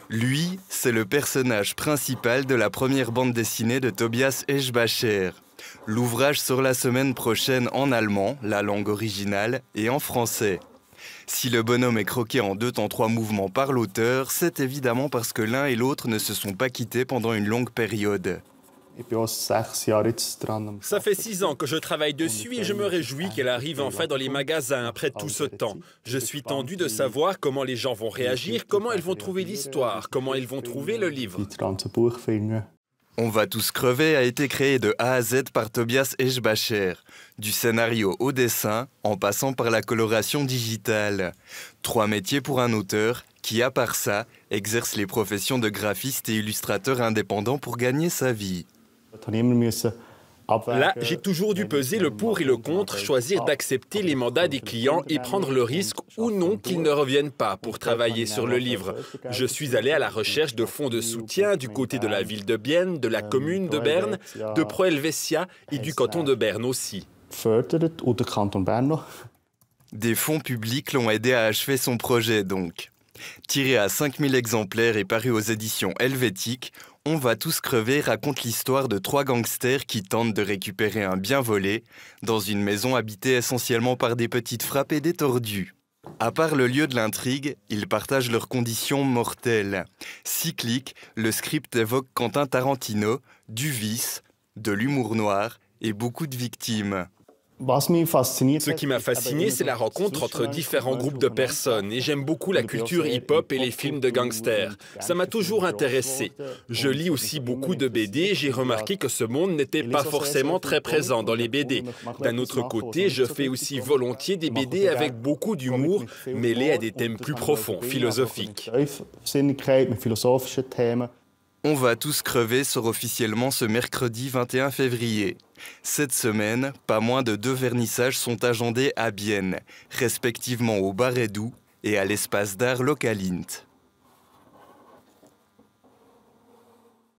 Lui, c'est le personnage principal de la première bande dessinée de Tobias Eschbacher. L'ouvrage sort la semaine prochaine en allemand, la langue originale, et en français. Si le bonhomme est croqué en 2 temps 3 mouvements par l'auteur, c'est évidemment parce que l'un et l'autre ne se sont pas quittés pendant une longue période. Ça fait 6 ans que je travaille dessus et je me réjouis qu'elle arrive enfin dans les magasins après tout ce temps. Je suis tendu de savoir comment les gens vont réagir, comment ils vont trouver l'histoire, comment ils vont trouver le livre. On va tous crever a été créé de A à Z par Tobias Eschbacher, du scénario au dessin, en passant par la coloration digitale. 3 métiers pour un auteur qui, à part ça, exerce les professions de graphiste et illustrateur indépendant pour gagner sa vie. Là, j'ai toujours dû peser le pour et le contre, choisir d'accepter les mandats des clients et prendre le risque ou non qu'ils ne reviennent pas pour travailler sur le livre. Je suis allé à la recherche de fonds de soutien du côté de la ville de Bienne, de la commune de Berne, de Pro Helvetia et du canton de Berne aussi. Des fonds publics l'ont aidé à achever son projet donc. Tiré à 5000 exemplaires et paru aux éditions Helvétique, On va tous crever raconte l'histoire de 3 gangsters qui tentent de récupérer un bien volé dans une maison habitée essentiellement par des petites frappes et des tordus. À part le lieu de l'intrigue, ils partagent leurs conditions mortelles. Cyclique, le script évoque Quentin Tarantino, du vice, de l'humour noir et beaucoup de victimes. Ce qui m'a fasciné, c'est la rencontre entre différents groupes de personnes et j'aime beaucoup la culture hip-hop et les films de gangsters. Ça m'a toujours intéressé. Je lis aussi beaucoup de BD et j'ai remarqué que ce monde n'était pas forcément très présent dans les BD. D'un autre côté, je fais aussi volontiers des BD avec beaucoup d'humour, mêlés à des thèmes plus profonds, philosophiques. On va tous crever sort officiellement ce mercredi 21 février. Cette semaine, pas moins de 2 vernissages sont agendés à Bienne, respectivement au Bar Edoux et à l'espace d'art Localint.